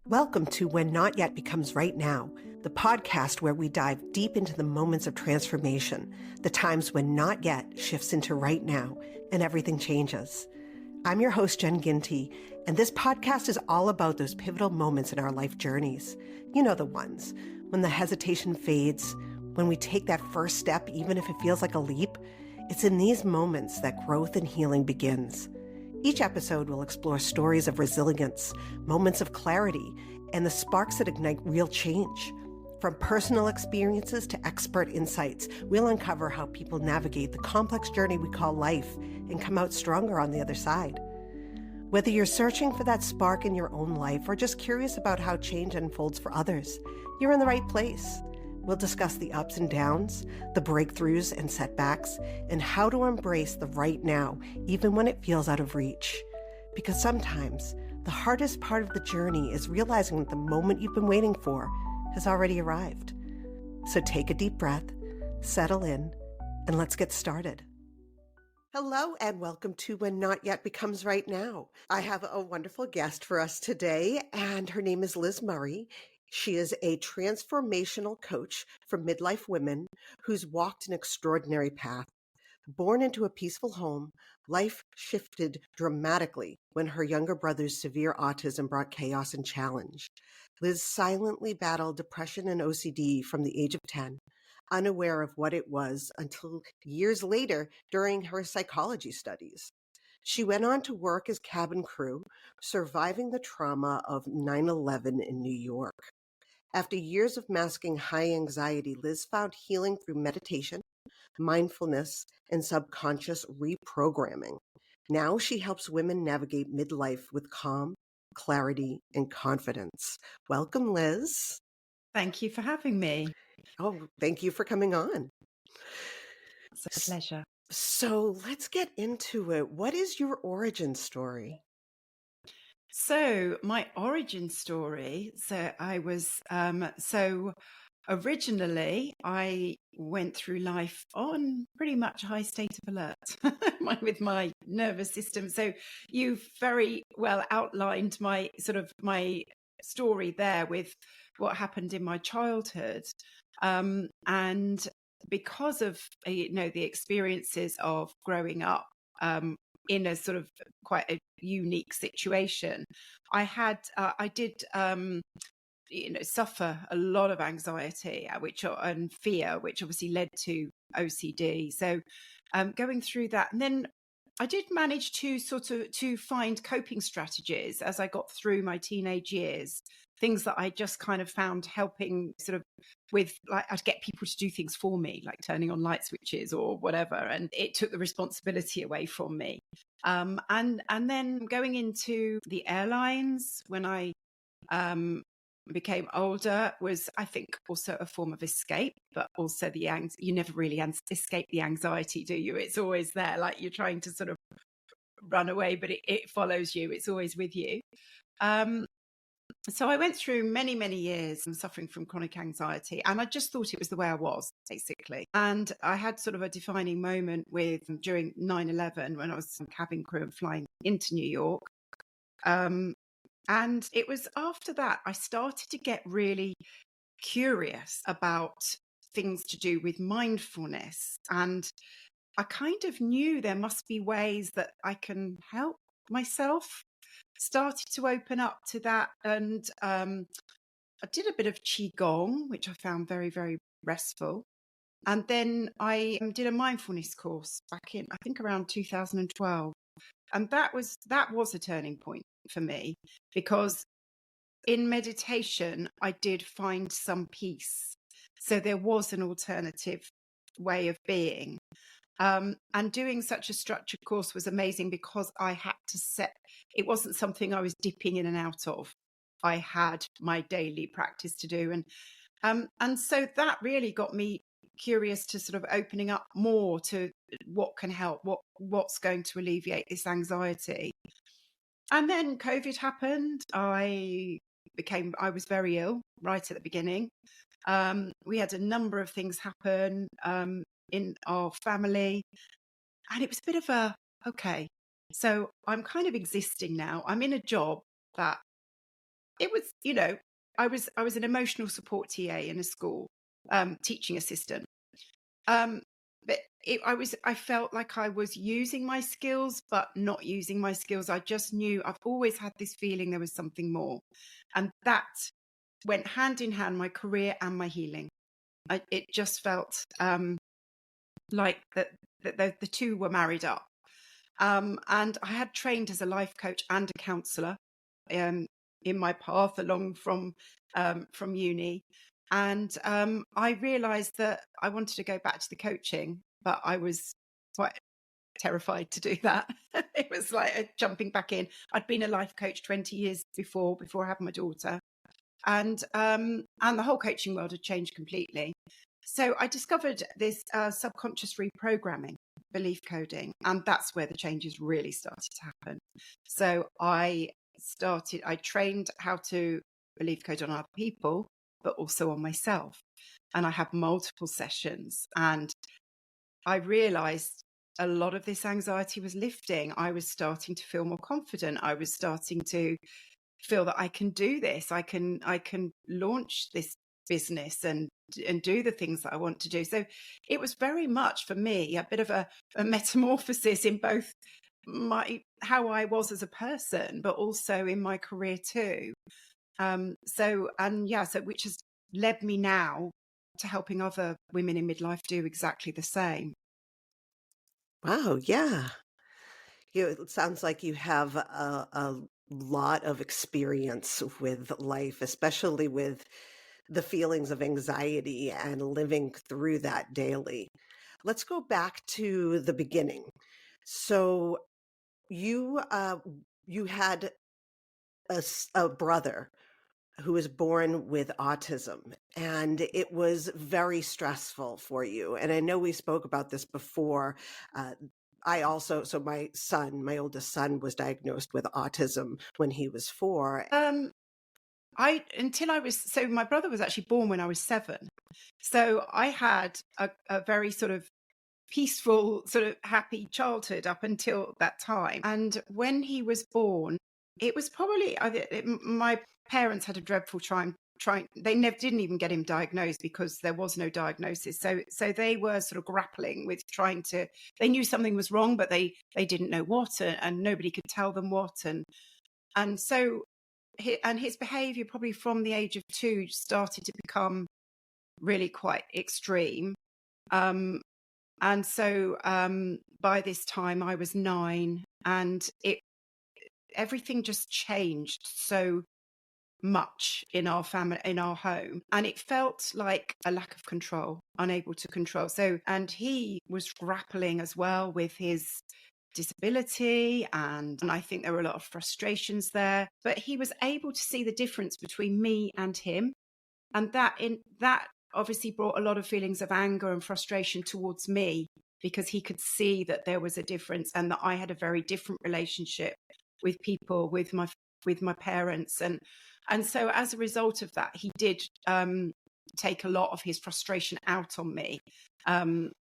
Welcome to When Not Yet Becomes Right Now, the podcast where we dive deep into the moments of transformation, the times when not yet shifts into right now and everything changes. I'm your host, Jen Ginty, and this podcast is all about those pivotal moments in our life journeys. You know the ones, when the hesitation fades, when we take that first step, even if it feels like a leap. It's in these moments that growth and healing begins. Each episode will explore stories of resilience, moments of clarity, and the sparks that ignite real change. From personal experiences to expert insights, we'll uncover how people navigate the complex journey we call life and come out stronger on the other side. Whether you're searching for that spark in your own life or just curious about how change unfolds for others, you're in the right place. We'll discuss the ups and downs, the breakthroughs and setbacks, and how to embrace the right now, even when it feels out of reach. Because sometimes the hardest part of the journey is realizing that the moment you've been waiting for has already arrived. So take a deep breath, settle in, and let's get started. Hello and welcome to When Not Yet Becomes Right Now. I have a wonderful guest for us today, and her name is Liz Murray. She is a transformational coach for midlife women who's walked an extraordinary path. Born into a peaceful home, life shifted dramatically when her younger brother's severe autism brought chaos and challenge. Liz silently battled depression and OCD from the age of 10, unaware of what it was until years later during her psychology studies. She went on to work as cabin crew, surviving the trauma of 9/11 in New York. After years of masking high anxiety, Liz found healing through meditation, mindfulness, and subconscious reprogramming. Now she helps women navigate midlife with calm, clarity, and confidence. Welcome, Liz. Thank you for having me. Oh, thank you for coming on. It's a pleasure. So let's get into it. What is your origin story? So my origin story. Originally I went through life on pretty much a high state of alert with my nervous system. So you've very well outlined my story there with what happened in my childhood. And because of the experiences of growing up in a sort of quite a unique situation, I did suffer a lot of anxiety, and fear, which obviously led to OCD. So going through that, and then I did manage to to find coping strategies as I got through my teenage years, things that I just kind of found helping with, like, I'd get people to do things for me, like turning on light switches or whatever. And it took the responsibility away from me. And then going into the airlines when I became older was, I think, also a form of escape, but also you never really escape the anxiety, do you? It's always there, like you're trying to sort of run away, but it follows you. It's always with you. So I went through many, many years suffering from chronic anxiety, and I just thought it was the way I was, basically. And I had sort of a defining moment during 9/11 when I was cabin crew and flying into New York. And it was after that I started to get really curious about things to do with mindfulness. And I kind of knew there must be ways that I can help myself. Started to open up to that. And I did a bit of Qigong, which I found very, very restful. And then I did a mindfulness course back in, I think, around 2012. And that was a turning point for me, because in meditation, I did find some peace. So there was an alternative way of being. And doing such a structured course was amazing because I had to it wasn't something I was dipping in and out of. I had my daily practice to do. And so that really got me curious to sort of opening up more to what can help, what's going to alleviate this anxiety. And then COVID happened. I was very ill right at the beginning. We had a number of things happen in our family, and it was a bit of okay, so I'm kind of existing now. I'm in a job that it was, I was an emotional support TA in a school, teaching assistant. But I felt like I was using my skills, but not using my skills. I just knew I've always had this feeling there was something more. And that went hand in hand, my career and my healing. It just felt like the two were married up. And I had trained as a life coach and a counsellor in my path along from uni. And I realised that I wanted to go back to the coaching, but I was quite terrified to do that. It was like jumping back in. I'd been a life coach 20 years before I had my daughter, and the whole coaching world had changed completely. So I discovered this subconscious reprogramming, belief coding, and that's where the changes really started to happen. So I trained how to belief code on other people, but also on myself. And I had multiple sessions, and I realized a lot of this anxiety was lifting. I was starting to feel more confident. I was starting to feel that I can do this. I can launch this business and do the things that I want to do. So it was very much for me a bit of a metamorphosis in both how I was as a person, but also in my career too. So which has led me now to helping other women in midlife do exactly the same. Wow, yeah. It sounds like you have a lot of experience with life, especially with the feelings of anxiety and living through that daily. Let's go back to the beginning. So you had a brother who was born with autism, and it was very stressful for you. And I know we spoke about this before. Uh, so my oldest son was diagnosed with autism when he was 4. My brother was actually born when I was 7. So I had a very sort of peaceful, sort of happy childhood up until that time. And when he was born, it was probably, my parents had a dreadful time trying, they never didn't even get him diagnosed because there was no diagnosis. So they were sort of grappling with they knew something was wrong, but they didn't know what, and nobody could tell them what. And so his behavior probably from the age of 2 started to become really quite extreme. And so by this time I was 9, and everything just changed so much in our family, in our home, and it felt like a lack of control, unable to control. And he was grappling as well with his disability, and I think there were a lot of frustrations there, but he was able to see the difference between me and him, and that obviously brought a lot of feelings of anger and frustration towards me, because he could see that there was a difference and that I had a very different relationship with people, with my parents, and so as a result of that, he did take a lot of his frustration out on me, and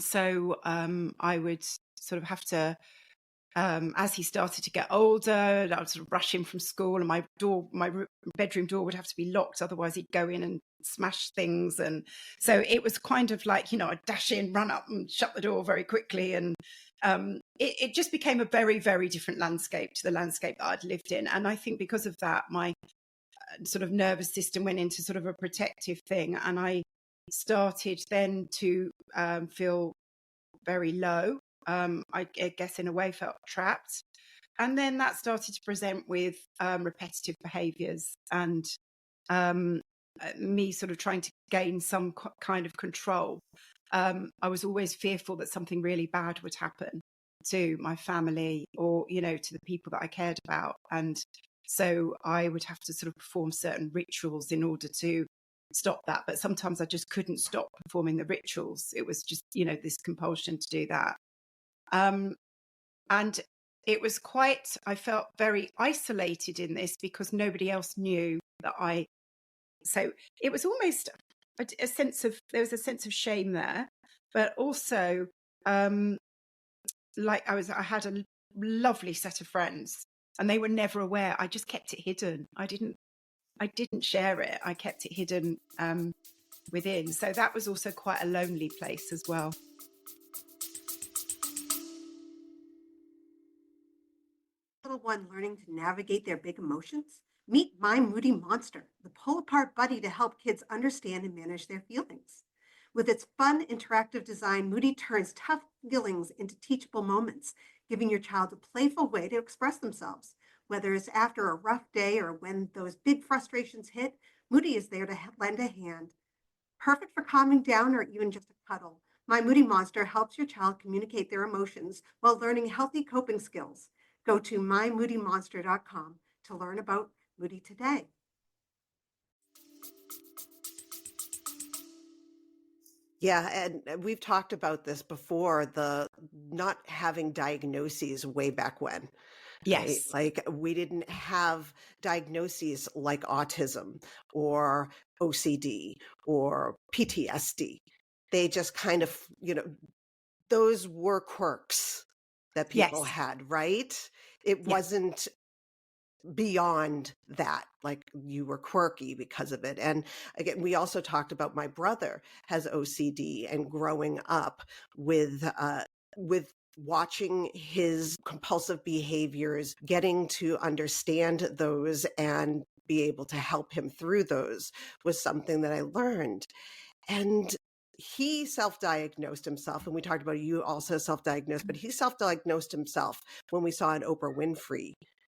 so I would sort of have to, as he started to get older, I would sort of rush him from school, and my bedroom door would have to be locked, otherwise he'd go in and smash things. And so it was kind of like, I'd dash in, run up and shut the door very quickly. And it just became a very, very different landscape to the landscape that I'd lived in. And I think because of that, my sort of nervous system went into sort of a protective thing. And I started then to feel very low. I guess in a way felt trapped. And then that started to present with repetitive behaviours, and me sort of trying to gain some kind of control. I was always fearful that something really bad would happen to my family, or, to the people that I cared about. And so I would have to sort of perform certain rituals in order to stop that. But sometimes I just couldn't stop performing the rituals. It was just, this compulsion to do that. And it was I felt very isolated in this because nobody else knew that so it was almost there was a sense of shame there, but also, I had a lovely set of friends, and they were never aware. I just kept it hidden. I didn't share it. I kept it hidden within. So that was also quite a lonely place as well. Little one learning to navigate their big emotions? Meet My Moody Monster, the pull apart buddy to help kids understand and manage their feelings. With its fun, interactive design, Moody turns tough feelings into teachable moments, giving your child a playful way to express themselves. Whether it's after a rough day or when those big frustrations hit, Moody is there to lend a hand. Perfect for calming down or even just a cuddle. My Moody Monster helps your child communicate their emotions while learning healthy coping skills. Go to mymoodymonster.com to learn about Moody today. Yeah, and we've talked about this before, the not having diagnoses way back when, right? Yes. Like we didn't have diagnoses like autism or OCD or PTSD. They just kind of, those were quirks that people Yes. had, right? It Yeah. wasn't beyond that, like you were quirky because of it. And again, we also talked about my brother has OCD, and growing up with watching his compulsive behaviors, getting to understand those and be able to help him through those was something that I learned. And he self-diagnosed himself, and we talked about you also self-diagnosed, but he self-diagnosed himself when we saw an Oprah Winfrey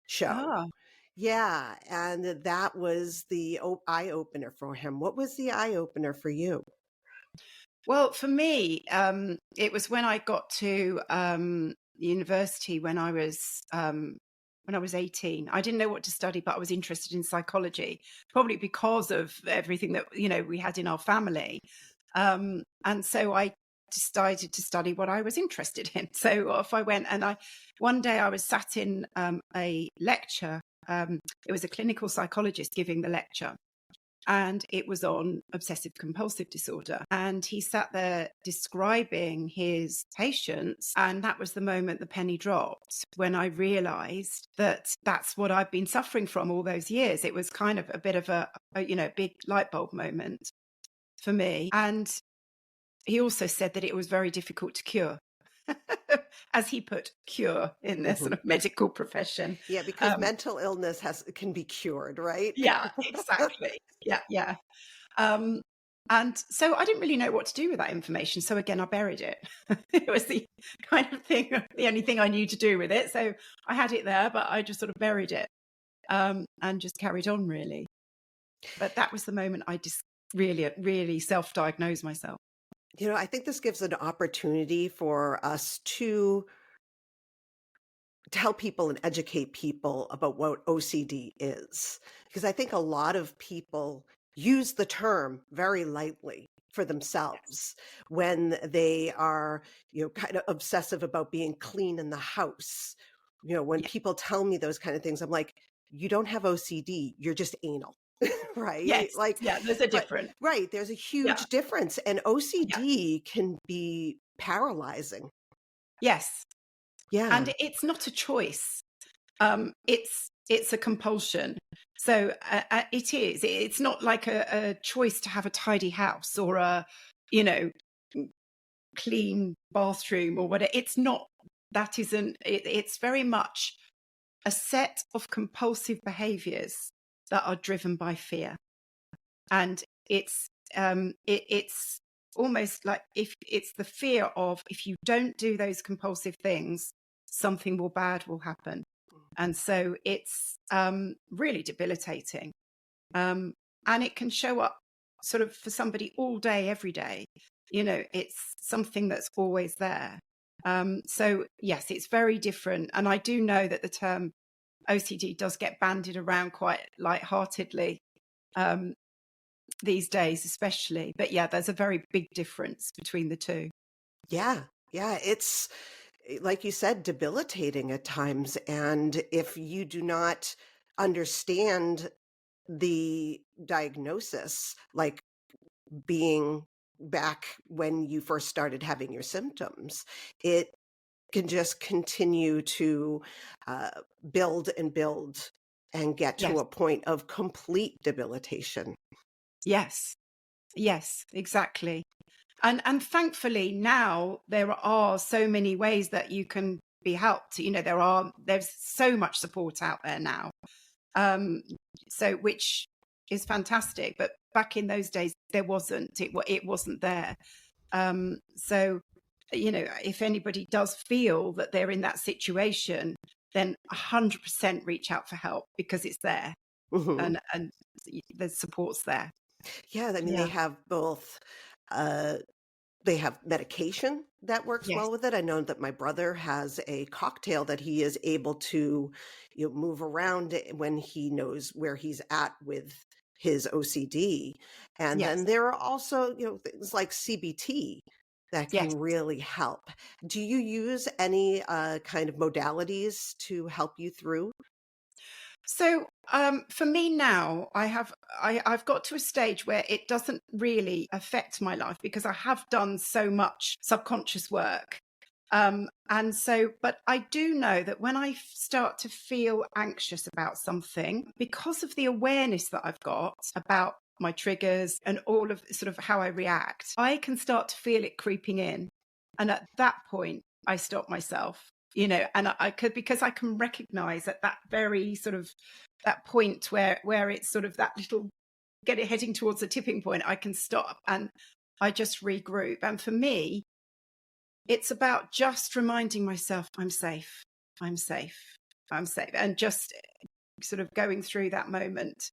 show. Ah. Yeah, and that was the eye opener for him. What was the eye opener for you? Well, for me, it was when I got to university when I was 18. I didn't know what to study, but I was interested in psychology, probably because of everything that we had in our family. And so I decided to study what I was interested in. So off I went, and one day I was sat in a lecture. It was a clinical psychologist giving the lecture, and it was on obsessive compulsive disorder. And he sat there describing his patients. And that was the moment the penny dropped, when I realized that that's what I've been suffering from all those years. It was kind of a bit of a big light bulb moment for me. And he also said that it was very difficult to cure. As he put, cure in the sort Mhm. of medical profession. Yeah, because Um, mental illness can be cured, right? yeah, exactly. Yeah, yeah. Um, and so I didn't really know what to do with that information. So again, I buried it. It was the kind of thing, the only thing I knew to do with it. So I had it there, but I just sort of buried it, and just carried on, really. But that was the moment I just really self-diagnosed myself. I think this gives an opportunity for us to tell people and educate people about what OCD is. Because I think a lot of people use the term very lightly for Yes. themselves when they are, kind of obsessive about being clean in the house. When Yeah. people tell me those kind of things, I'm like, you don't have OCD, you're just anal. Right? Yes. Like, Yeah. There's a but difference. right, there's a Yeah. huge difference. And Yeah. OCD can be paralyzing. Yes. Yeah. And it's not a choice. It's a compulsion. So it is. It's not like a choice to have a tidy house or a, you know, clean bathroom or whatever. It's not. That isn't. It's very much a set of compulsive behaviours that are driven by fear, and it's almost like, if it's the fear of, if you don't do those compulsive things, something bad will happen. And so it's really debilitating. And it can show up sort of for somebody all day, every day. It's something that's always there. So, yes, it's very different. And I do know that the term OCD does get bandied around quite lightheartedly um, these days, especially. But yeah, there's a very big difference between the two. Yeah. Yeah. It's like you said, debilitating at times. And if you do not understand the diagnosis, like being back when you first started having your symptoms, it can just continue to uh, build and build and get to Yes. a point of complete debilitation. Yes. Yes, exactly. And thankfully now there are so many ways that you can be helped. There's so much support out there now. Um, so which is fantastic. But back in those days there wasn't. It wasn't there. So if anybody does feel that they're in that situation, then 100% reach out for help, because it's there, Hmm. and the support's there. Yeah, I mean, they Yeah. have both. Uh, they have medication that works Yes. well with it. I know that my brother has a cocktail that he is able to, move around when he knows where he's at with his OCD. And then Yes. there are also, things like CBT that can Yes. really help. Do you use any kind of modalities to help you through? So for me now, I've got to a stage where it doesn't really affect my life, because I have done so much subconscious work. But I do know that when I start to feel anxious about something, because of the awareness that I've got about my triggers and all of sort of how I react, I can start to feel it creeping in. And at that point, I stop myself, and I could, because I can recognize at that very sort of that point where it's sort of that little, get it heading towards the tipping point, I can stop and I just regroup. And for me, it's about just reminding myself I'm safe, I'm safe, I'm safe, and just sort of going through that moment,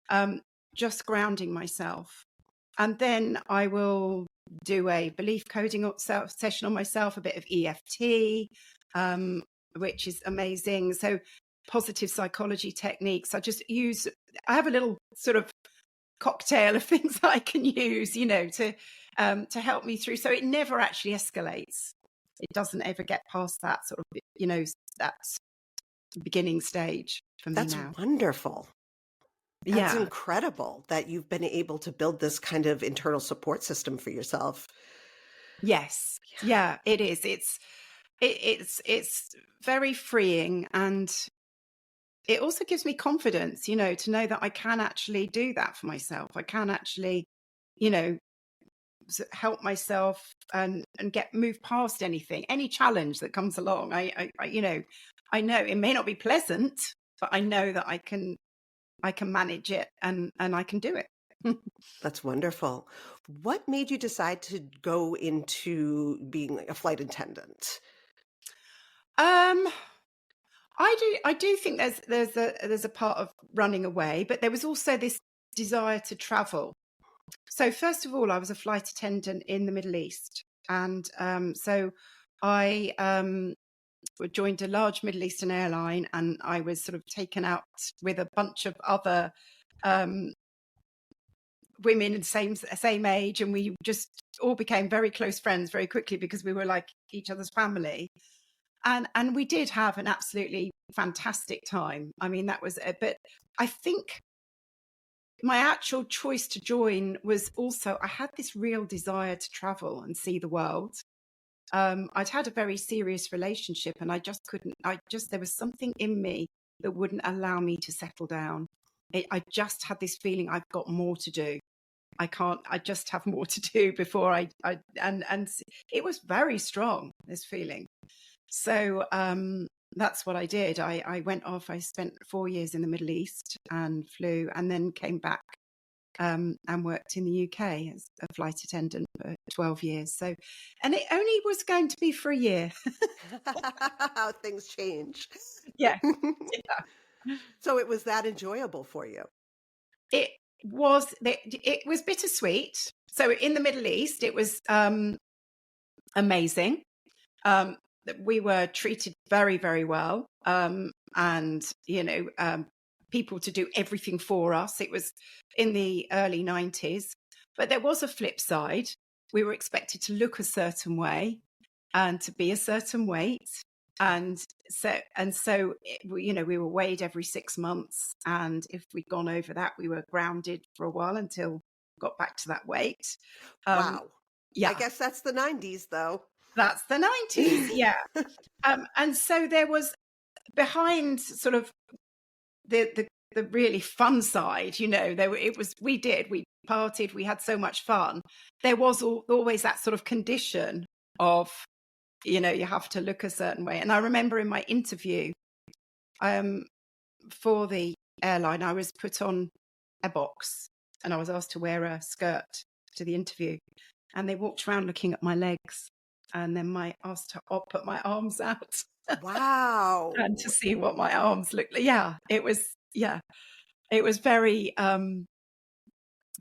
um, just grounding myself. And then I will do a belief coding session on myself, a bit of EFT, um, which is amazing. So positive psychology techniques. I have a little sort of cocktail of things that I can use, to help me through. So it never actually escalates. It doesn't ever get past that sort of, that beginning stage for me That's now. wonderful. That's Yeah. incredible that you've been able to build this kind of internal support system for yourself. Yes. Yeah, it is. It's very freeing, and it also gives me confidence, to know that I can actually do that for myself. I can actually, you know, help myself and get move past any challenge that comes along. I know it may not be pleasant, but I know that I can manage it, and I can do it. That's wonderful. What made you decide to go into being a flight attendant? um I do think there's a part of running away, but there was also this desire to travel. So first of all, I was a flight attendant in the Middle East, and so I joined a large Middle Eastern airline, and I was sort of taken out with a bunch of other um, women in same age, and we just all became very close friends very quickly, because we were like each other's family. And we did have an absolutely fantastic time. I mean, that was it. But I think my actual choice to join was also, I had this real desire to travel and see the world. I'd had a very serious relationship, and there was something in me that wouldn't allow me to settle down. I just had this feeling I've got more to do. I just have more to do before and it was very strong, this feeling. So that's what I did. I went off. I spent 4 years in the Middle East and flew, and then came back and worked in the UK as a flight attendant for 12 years. So, and it only was going to be for a year. How things change. Yeah. Yeah. So it was that enjoyable for you. It it was bittersweet. So in the Middle East, it was amazing. Um, we were treated very, very well. And, people to do everything for us. It was in the early 90s. But there was a flip side. We were expected to look a certain way and to be a certain weight. We were weighed every 6 months. And if we'd gone over that, we were grounded for a while until we got back to that weight. Um, Wow. I yeah. guess that's the 90s, though. That's the 90s. Yeah. And so there was behind sort of the really fun side, we partied, we had so much fun. There was always that sort of condition of, you have to look a certain way. And I remember in my interview for the airline, I was put on a box and I was asked to wear a skirt to the interview. And they walked around looking at my legs, and then asked to put my arms out. Wow. And to see what my arms looked like. It was very,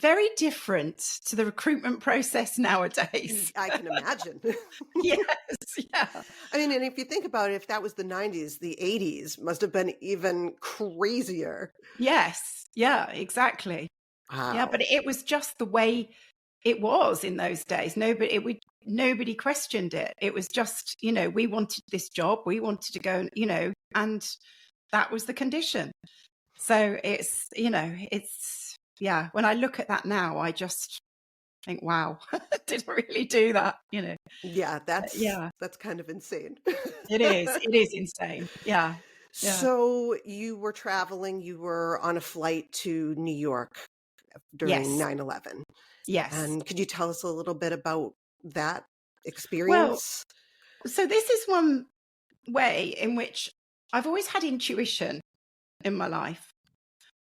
very different to the recruitment process nowadays. I can imagine. Yes, yeah. I mean, and if you think about it, if that was the 90s, the 80s must have been even crazier. Yes, yeah, exactly. Wow. Yeah, but it was just the way it was in those days. Nobody questioned it. It was just, we wanted this job, we wanted to go, and that was the condition. So when I look at that now, I just think, wow, did I really do that? Yeah, that's kind of insane. It is insane. Yeah. So you were traveling, you were on a flight to New York during Yes. 9/11. Yes. And could you tell us a little bit about that Well, experience? so this is one way in which I've always had intuition in my life.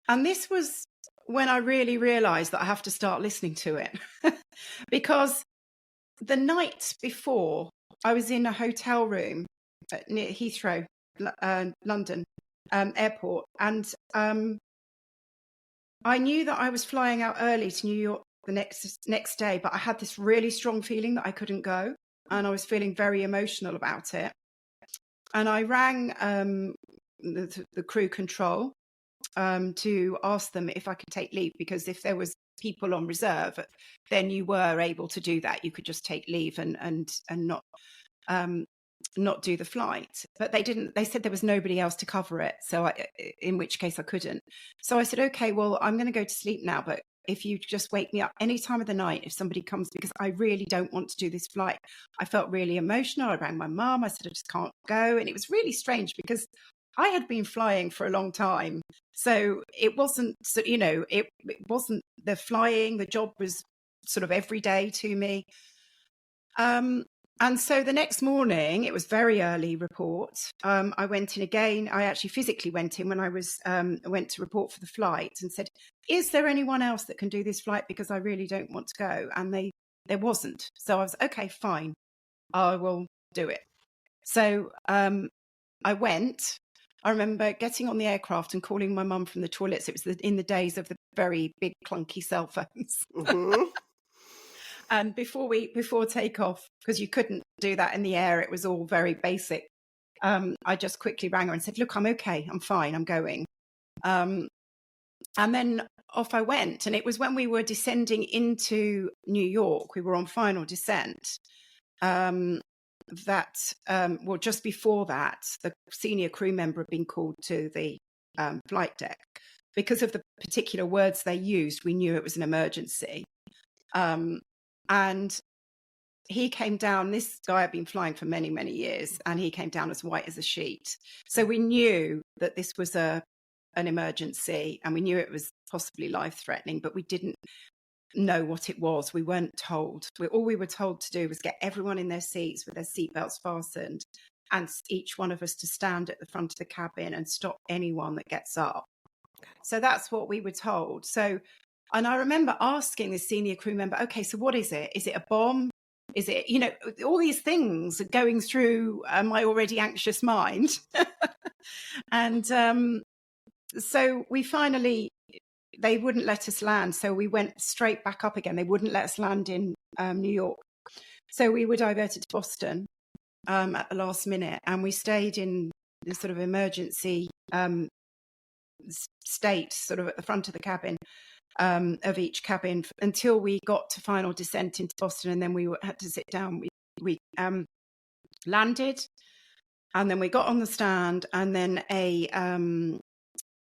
And this was when I really realized that I have to start listening to it. Because the night before, I was in a hotel room near Heathrow, London airport. And I knew that I was flying out early to New York the next day, but I had this really strong feeling that I couldn't go. And I was feeling very emotional about it. And I rang the crew control to ask them if I could take leave, because if there was people on reserve, then you were able to do that. You could just take leave and not do the flight. But they didn't. They said there was nobody else to cover it. So in which case I couldn't. So I said, okay, well, I'm going to go to sleep now, but if you just wake me up any time of the night, if somebody comes, because I really don't want to do this flight. I felt really emotional. I rang my mum. I said, I just can't go. And it was really strange because I had been flying for a long time. So it wasn't, it wasn't the flying. The job was sort of every day to me. And so the next morning, it was very early report. I went in again. I actually physically went in when I went to report for the flight and said, is there anyone else that can do this flight? Because I really don't want to go. And there wasn't. So I was, okay, fine. I will do it. So I went. I remember getting on the aircraft and calling my mum from the toilets. It was in the days of the very big clunky cell phones. Mm-hmm. And before takeoff, because you couldn't do that in the air, it was all very basic. I just quickly rang her and said, look, I'm okay. I'm fine. I'm going. And then off I went. And it was when we were descending into New York, we were on final descent. Just before that, the senior crew member had been called to the flight deck. Because of the particular words they used, we knew it was an emergency. And he came down, this guy had been flying for many, many years, and he came down as white as a sheet. So we knew that this was an emergency, and we knew it was possibly life-threatening, but we didn't know what it was. We weren't told. All we were told to do was get everyone in their seats with their seatbelts fastened, and each one of us to stand at the front of the cabin and stop anyone that gets up. So that's what we were told. And I remember asking the senior crew member, okay, so what is it? Is it a bomb? Is it, all these things going through my already anxious mind. And so they wouldn't let us land. So we went straight back up again. They wouldn't let us land in New York. So we were diverted to Boston at the last minute. And we stayed in this sort of emergency state, sort of at the front of the cabin. Of each cabin until we got to final descent into Boston, and then we had to sit down. We landed, and then we got on the stand, and then a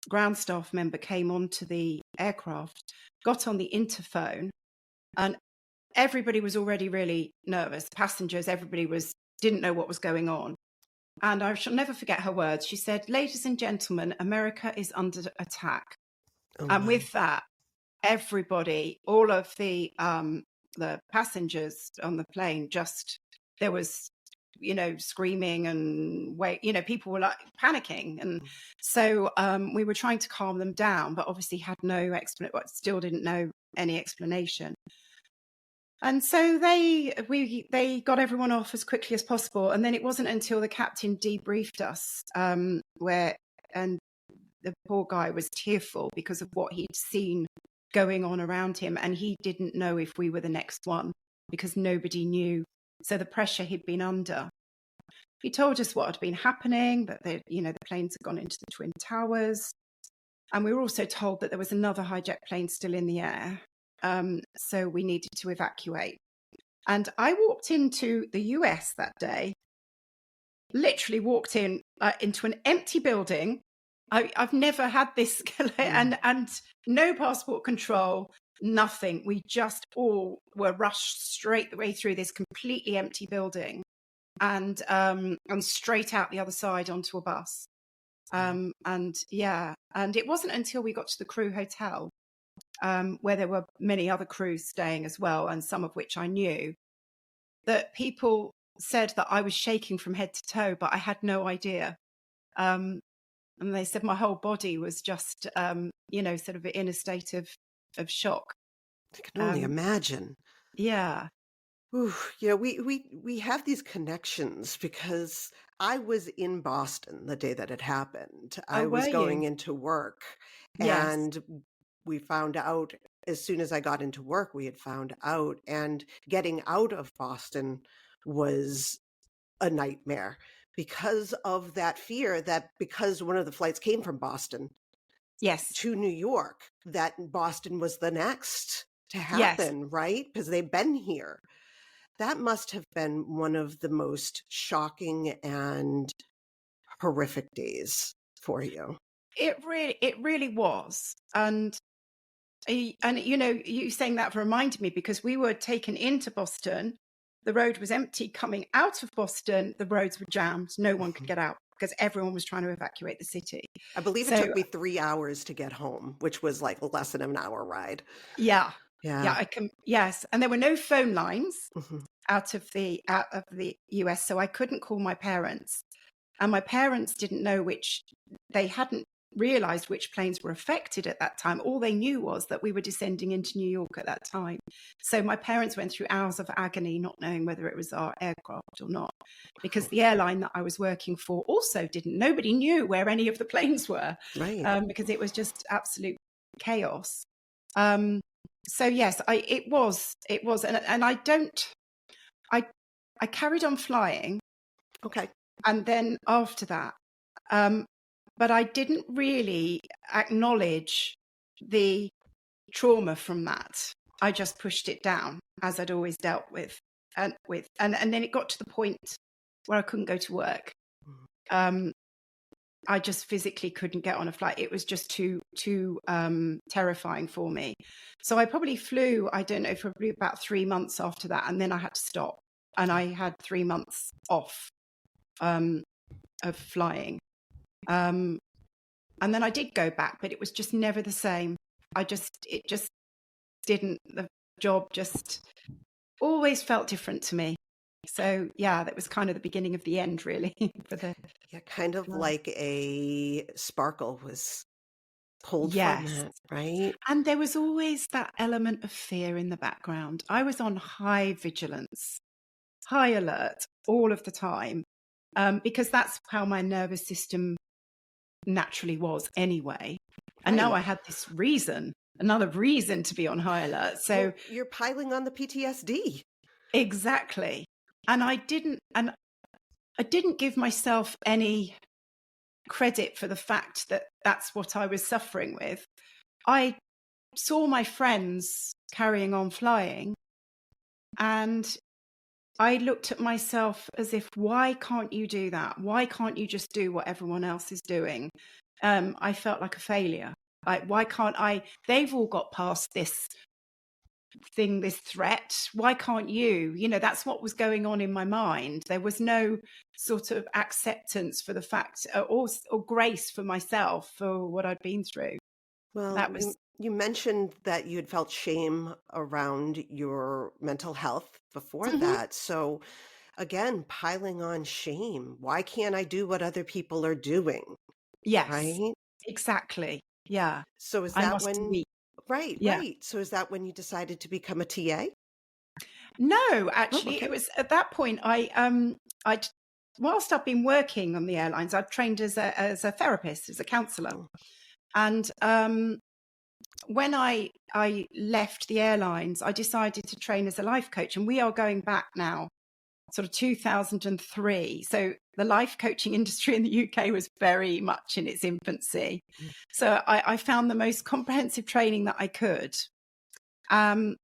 ground staff member came onto the aircraft, got on the interphone, and everybody was already really nervous. Passengers, everybody didn't know what was going on. And I shall never forget her words. She said, "Ladies and gentlemen, America is under attack." Oh And my. with that, everybody, all of the passengers on the plane, there was, screaming and people were like panicking. And so we were trying to calm them down, but obviously had no still didn't know any explanation. And so they got everyone off as quickly as possible. And then it wasn't until the captain debriefed us, and the poor guy was tearful because of what he'd seen going on around him. And he didn't know if we were the next one because nobody knew. So the pressure he'd been under. He told us what had been happening, that the planes had gone into the Twin Towers. And we were also told that there was another hijacked plane still in the air. So we needed to evacuate. And I walked into the US that day, literally walked into an empty building. I've never had this, and no passport control, nothing. We just all were rushed straight the way through this completely empty building and straight out the other side onto a bus. And it wasn't until we got to the crew hotel, where there were many other crews staying as well, and some of which I knew, that people said that I was shaking from head to toe, but I had no idea. And they said my whole body was just, sort of in a state of shock. I can only imagine. Yeah. Ooh, we have these connections because I was in Boston the day that it happened. I Oh, was were going you? into work, Yes. and we found out as soon as I got into work, we had found out, and getting out of Boston was a nightmare because of that fear that because one of the flights came from Boston Yes. to New York, that Boston was the next to Yes. happen, right? Because they've been here. That must have been one of the most shocking and horrific days for you. It really was. And you saying that reminded me, because we were taken into Boston. The road was empty. Coming out of Boston, the roads were jammed. No one could get out because everyone was trying to evacuate the city. I believe it So took me 3 hours to get home, which was like less than an hour ride. yeah, Yeah. I can. Yes, and there were no phone lines Mhm. out of the US, so I couldn't call my parents, and my parents didn't know they hadn't realized which planes were affected at that time. All they knew was that we were descending into New York at that time. So my parents went through hours of agony, not knowing whether it was our aircraft or not, because the airline that I was working for also didn't. Nobody knew where any of the planes were, Right. because it was just absolute chaos. So yes, it was, and I carried on flying. Okay. And then after that, but I didn't really acknowledge the trauma from that. I just pushed it down, as I'd always dealt with, and then it got to the point where I couldn't go to work. I just physically couldn't get on a flight. It was just too terrifying for me. So I probably flew, I don't know, for probably about 3 months after that, and then I had to stop. And I had 3 months off of flying. And then I did go back, but it was just never the same. It just didn't, the job just always felt different to me. So yeah, that was kind of the beginning of the end, really, for the. Yeah, kind of like a sparkle was pulled from Yes. it, right? And there was always that element of fear in the background. I was on high vigilance, high alert all of the time, because that's how my nervous system naturally was anyway. And now Right. I had this another reason to be on high alert. So Well, you're piling on the PTSD. exactly. And I didn't give myself any credit for the fact that that's what I was suffering with. I saw my friends carrying on flying, and I looked at myself as if, why can't you do that? Why can't you just do what everyone else is doing? I felt like a failure. Like, why can't I? They've all got past this this threat. Why can't you? You know, that's what was going on in my mind. There was no sort of acceptance for the fact, or grace for myself for what I'd been through. Well, That was, you mentioned that you had felt shame around your mental health before Mhm. that. So again, piling on shame. Why can't I do what other people are doing? Yes, Right? exactly. Yeah. So is I that must when, be. right, Yeah. right. So is that when you decided to become a TA? No, Oh, actually, okay. it was at that point I whilst I've been working on the airlines, I've trained as a therapist, as a counselor. Oh, And when I left the airlines, I decided to train as a life coach, and we are going back now, sort of 2003. So the life coaching industry in the UK was very much in its infancy. mm, So I found the most comprehensive training that I could. And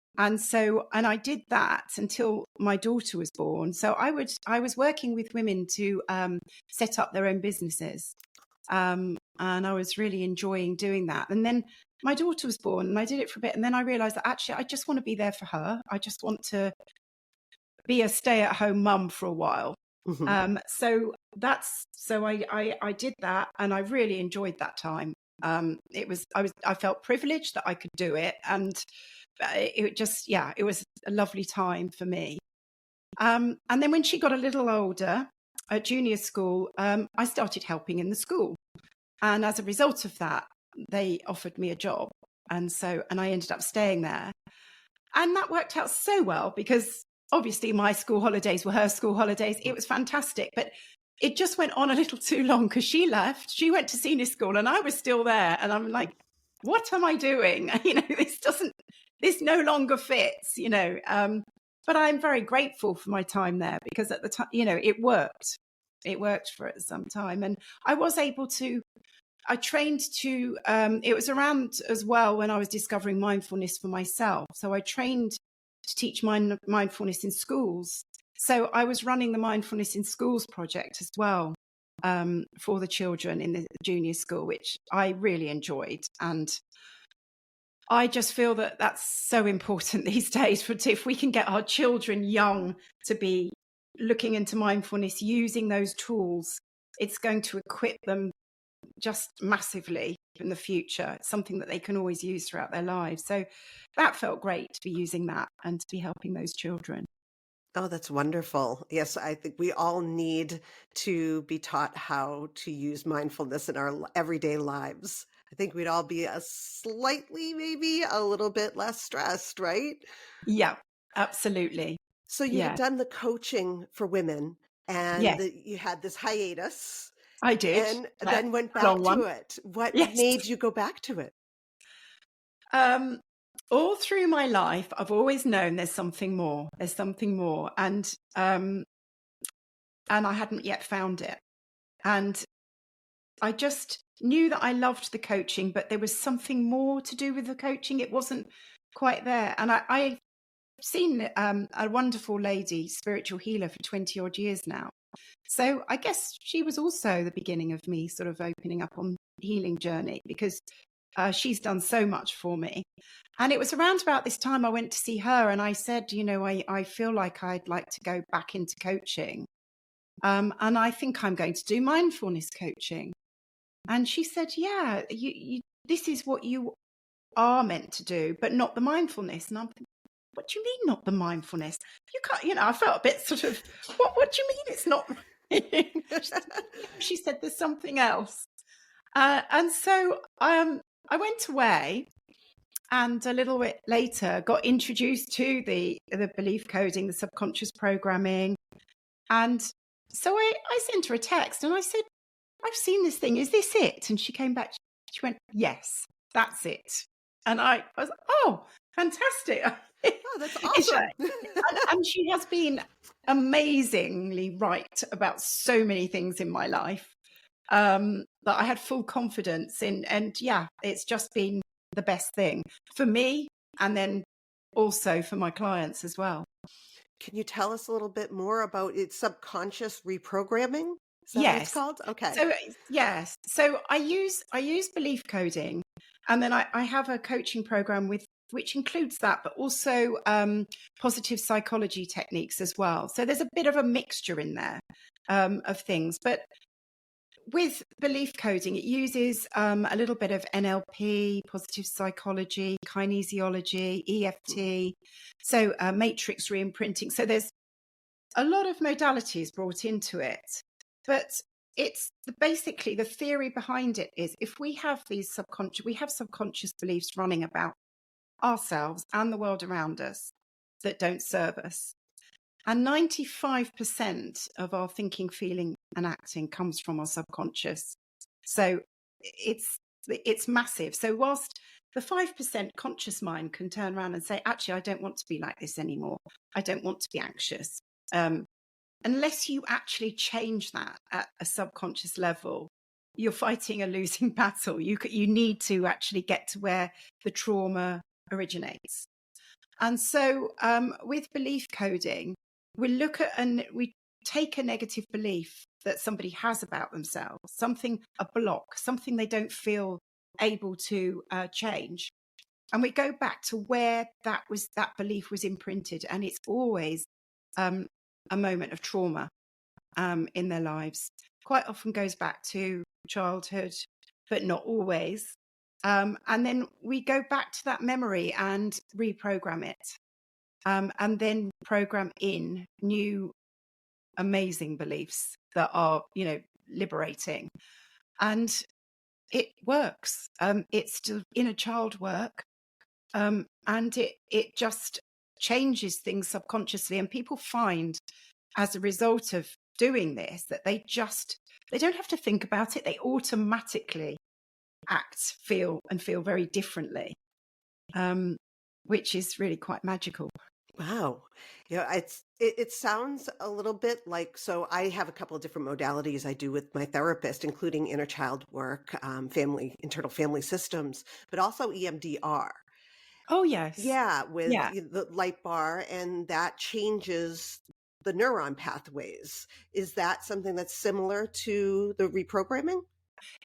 I did that until my daughter was born. So I was working with women to set up their own businesses. And I was really enjoying doing that. And then my daughter was born and I did it for a bit. And then I realized that actually I just want to be there for her. I just want to be a stay-at-home mum for a while. mhm. I did that and I really enjoyed that time. I felt privileged that I could do it, and it was a lovely time for me. And then when she got a little older at junior school, I started helping in the school. And as a result of that, they offered me a job. And I ended up staying there. And that worked out so well because obviously my school holidays were her school holidays. It was fantastic. But it just went on a little too long because she left. She went to senior school and I was still there. And I'm like, what am I doing? You know, this no longer fits, you know. But I'm very grateful for my time there because at the time, you know, it worked. It worked for some time. And I was able to I trained to, it was around as well when I was discovering mindfulness for myself. So I trained to teach mindfulness in schools. So I was running the Mindfulness in Schools project as well, for the children in the junior school, which I really enjoyed. And I just feel that that's so important these days if we can get our children young to be looking into mindfulness, using those tools, it's going to equip them just massively in the future. It's something that they can always use throughout their lives. So that felt great to be using that and to be helping those children. Oh, that's wonderful. Yes, I think we all need to be taught how to use mindfulness in our everyday lives. I think we'd all be a slightly, maybe a little bit less stressed, right? Yeah, absolutely. So you had Yeah. done the coaching for women and Yes, you had this hiatus I did. and then went A long back one. to it. What Yes. made you go back to it? Um, all through my life, I've always known there's something more. There's something more. And I hadn't yet found it. And I just knew that I loved the coaching, but there was something more to do with the coaching. It wasn't quite there. And I've seen a wonderful lady, spiritual healer, for 20 odd years now. So I guess she was also the beginning of me sort of opening up on healing journey because she's done so much for me. And it was around about this time I went to see her and I said, you know, I feel like I'd like to go back into coaching. And I think I'm going to do mindfulness coaching. And she said, yeah, this is what you are meant to do, but not the mindfulness. And I'm thinking, what do you mean not the mindfulness? You can't, you know, I felt a bit sort of, what do you mean it's not? She said, there's something else. And so I went away and a little bit later got introduced to the belief coding, the subconscious programming. And so I sent her a text and I said, I've seen this thing. Is this it? And she came back. She went, yes, that's it. And I was like, oh, fantastic. Oh, that's It's, awesome. and she has been amazingly right about so many things in my life, that I had full confidence in. And yeah, it's just been the best thing for me and then also for my clients as well. Can you tell us a little bit more about its subconscious reprogramming? Is that what it's Yes. called? Okay. So yes. So I use belief coding, and then I have a coaching program with which includes that, but also positive psychology techniques as well. So there's a bit of a mixture in there of things. But with belief coding, it uses a little bit of NLP, positive psychology, kinesiology, EFT, so matrix reimprinting. So there's a lot of modalities brought into it. But it's basically the theory behind it is if we have subconscious beliefs running about ourselves and the world around us that don't serve us. And 95% of our thinking, feeling, and acting comes from our subconscious. So it's massive. So whilst the 5% conscious mind can turn around and say, actually, I don't want to be like this anymore. I don't want to be anxious. Unless you actually change that at a subconscious level, you're fighting a losing battle. You need to actually get to where the trauma originates. And so with belief coding, we look at and we take a negative belief that somebody has about themselves, a block, something they don't feel able to change. And we go back to where that belief was imprinted. And it's always a moment of trauma in their lives. Quite often goes back to childhood, but not always. And then we go back to that memory and reprogram it. And then program in new amazing beliefs that are, liberating. And it works. It's still inner child work. And it just changes things subconsciously. And people find as a result of doing this that they don't have to think about it. They automatically feel very differently, which is really quite magical. Wow. It sounds a little bit like, so I have a couple of different modalities I do with my therapist, including inner child work, internal family systems, but also EMDR. Oh, yes. Yeah, with Yeah. the light bar, and that changes the neuron pathways. Is that something that's similar to the reprogramming?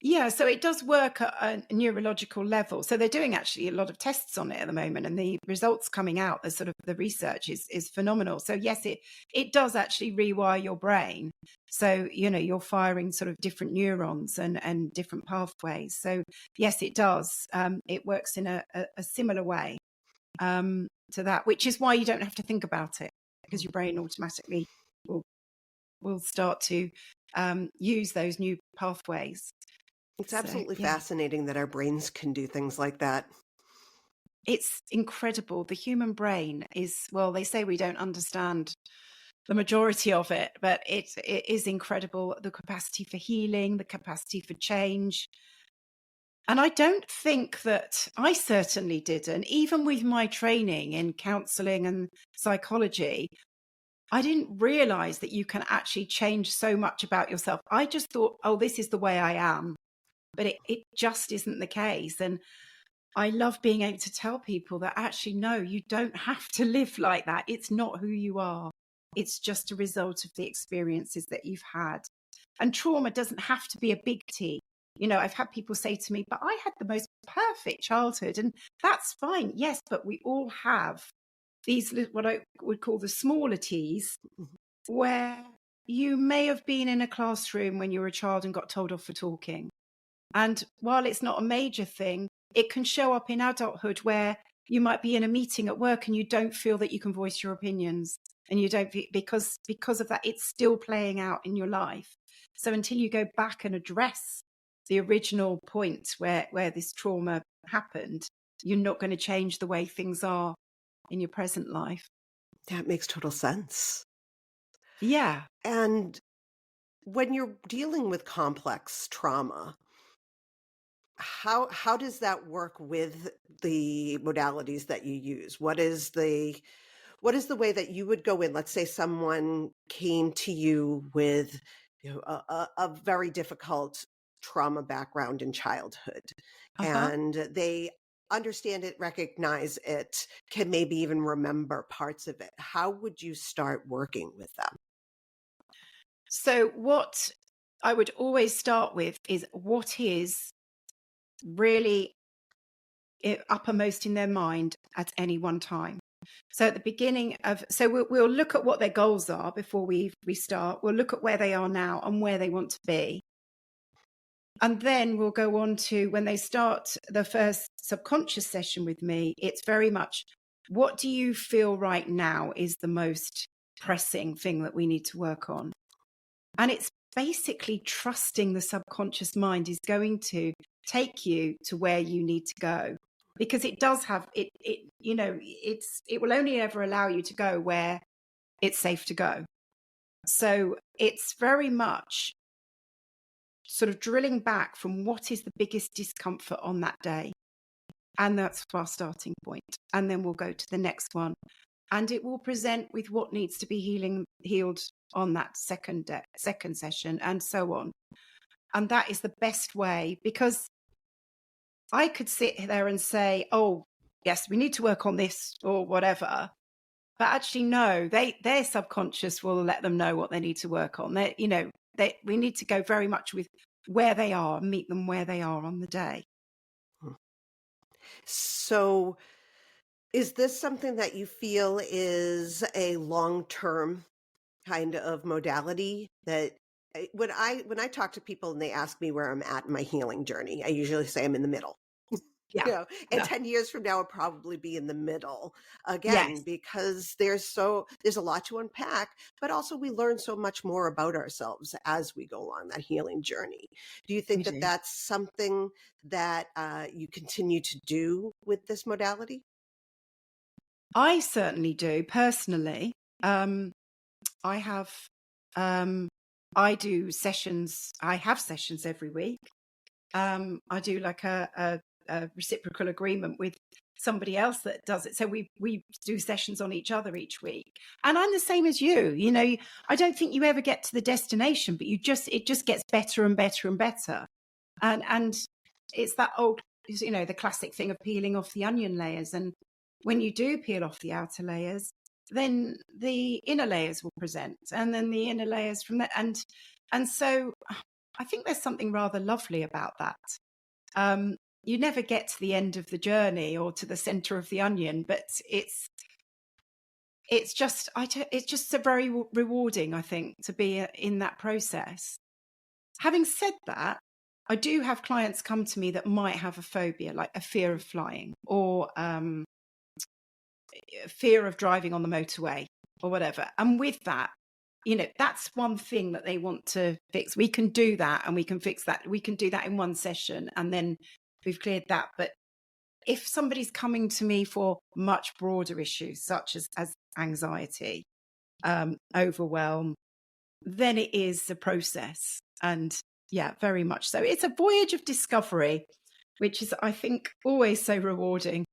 Yeah, so it does work at a neurological level. So they're doing actually a lot of tests on it at the moment, and the results coming out, the research is phenomenal. So yes, it does actually rewire your brain. So you're firing sort of different neurons and different pathways. So yes, it does. It works in a similar way to that, which is why you don't have to think about it, because your brain automatically will start to use those new pathways. It's So, absolutely yeah, fascinating that our brains can do things like that. it's incredible. The human brain they say we don't understand the majority of it, but it is incredible. The capacity for healing, the capacity for change. And I don't think that I certainly didn't, even with my training in counseling and psychology, I didn't realize that you can actually change so much about yourself. I just thought, oh, this is the way I am. But it just isn't the case. And I love being able to tell people that actually, no, you don't have to live like that. It's not who you are. It's just a result of the experiences that you've had. And trauma doesn't have to be a big T. I've had people say to me, but I had the most perfect childhood. And that's fine. Yes, but we all have these, what I would call the smaller T's, Mhm. where you may have been in a classroom when you were a child and got told off for talking. And while it's not a major thing, it can show up in adulthood where you might be in a meeting at work and you don't feel that you can voice your opinions, and you don't, because of that, it's still playing out in your life. So until you go back and address the original point where this trauma happened, you're not going to change the way things are in your present life. That makes total sense. Yeah. And when you're dealing with complex trauma, how does that work with the modalities that you use? What is the way that you would go in? Let's say someone came to you with a very difficult trauma background in childhood, Uh-huh. and they understand it, recognize it, can maybe even remember parts of it. How would you start working with them? So what I would always start with is what is really uppermost in their mind at any one time. So at the beginning of, so we'll look at what their goals are before we start. We'll look at where they are now and where they want to be. And then we'll go on to when they start the first subconscious session with me, it's very much, what do you feel right now is the most pressing thing that we need to work on? And it's basically trusting the subconscious mind is going to take you to where you need to go, because it does have it will only ever allow you to go where it's safe to go. So it's very much sort of drilling back from what is the biggest discomfort on that day. And that's our starting point. And then we'll go to the next one. And it will present with what needs to be healed on that second session, and so on. And that is the best way, because I could sit there and say, oh, yes, we need to work on this or whatever. But actually, no, their subconscious will let them know what they need to work on. We need to go very much with where they are, meet them where they are on the day. So is this something that you feel is a long-term kind of modality? That when I talk to people and they ask me where I'm at in my healing journey, I usually say I'm in the middle. Yeah. And Yeah. 10 years from now, I'll probably be in the middle again, Yes. because there's a lot to unpack, but also we learn so much more about ourselves as we go along that healing journey. Do you think We that do. that's something that you continue to do with this modality? I certainly do personally. I have, I do sessions. I have sessions every week. I do like a reciprocal agreement with somebody else that does it. So we do sessions on each other each week. And I'm the same as you. I don't think you ever get to the destination, but it just gets better and better and better. And it's that old, the classic thing of peeling off the onion layers. And when you do peel off the outer layers, then the inner layers will present, and then the inner layers from that. And so I think there's something rather lovely about that. You never get to the end of the journey or to the center of the onion, but it's just so very rewarding, I think, to be in that process. Having said that, I do have clients come to me that might have a phobia, like a fear of flying, or fear of driving on the motorway or whatever. And with that, that's one thing that they want to fix. We can do that, and we can fix that. We can do that in one session, and then we've cleared that. But if somebody's coming to me for much broader issues, such as anxiety, overwhelm, then it is a process. And yeah, very much so. It's a voyage of discovery, which is, I think, always so rewarding.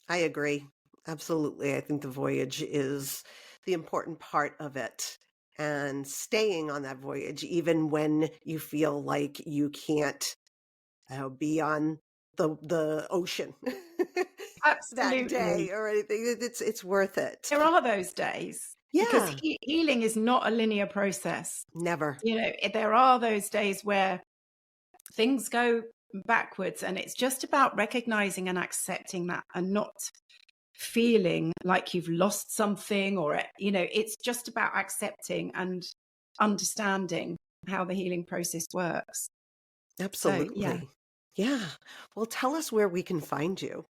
I agree. Absolutely. I think the voyage is the important part of it, and staying on that voyage, even when you feel like you can't be on the ocean that day Absolutely. or anything. It's worth it. There are those days, because Yeah, healing is not a linear process. never. There are those days where things go backwards, and it's just about recognizing and accepting that, and not feeling like you've lost something, or it's just about accepting and understanding how the healing process works. So yeah. Yeah. Well, tell us where we can find you.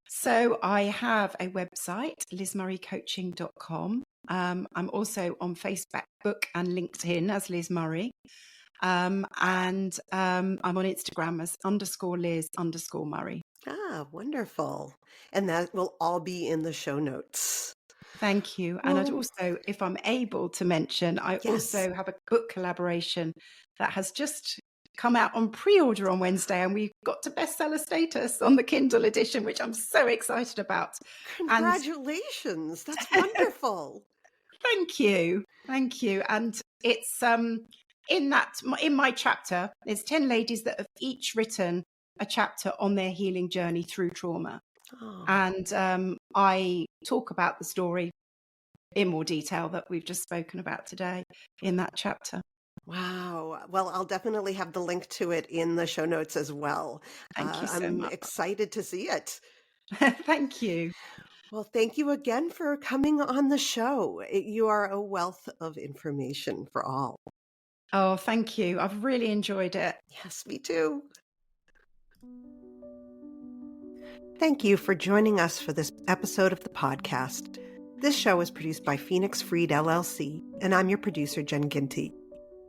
So I have a website, lizmurraycoaching.com. I'm also on Facebook and LinkedIn as Liz Murray. And I'm on Instagram as _Liz_Murray. Ah, wonderful. And that will all be in the show notes. Thank you. And I'd Well, also, if I'm able to mention, I yes. also have a book collaboration that has just come out on pre-order on Wednesday, and we've got to bestseller status on the Kindle edition, which I'm so excited about. And Congratulations. That's wonderful. thank you. Thank you. And it's in my chapter, there's 10 ladies that have each written a chapter on their healing journey through trauma. Oh, And I talk about the story in more detail that we've just spoken about today in that chapter. Wow. Well, I'll definitely have the link to it in the show notes as well. Thank you so I'm much. excited to see it. Thank you. Well, thank you again for coming on the show. You are a wealth of information for all. Oh, thank you. I've really enjoyed it. Yes, me too. Thank you for joining us for this episode of the podcast. This show is produced by Phoenix Freed LLC, and I'm your producer, Jen Ginty.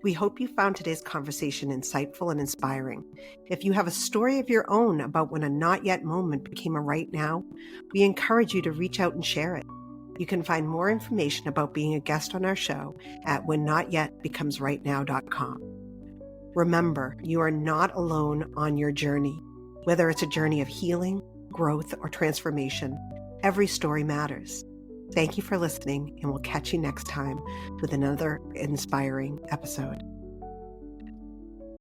We hope you found today's conversation insightful and inspiring. If you have a story of your own about when a not yet moment became a right now, we encourage you to reach out and share it. You can find more information about being a guest on our show at whennotYetBecomesRightNow.com. Remember, you are not alone on your journey. Whether it's a journey of healing, growth, or transformation, every story matters. Thank you for listening, and we'll catch you next time with another inspiring episode.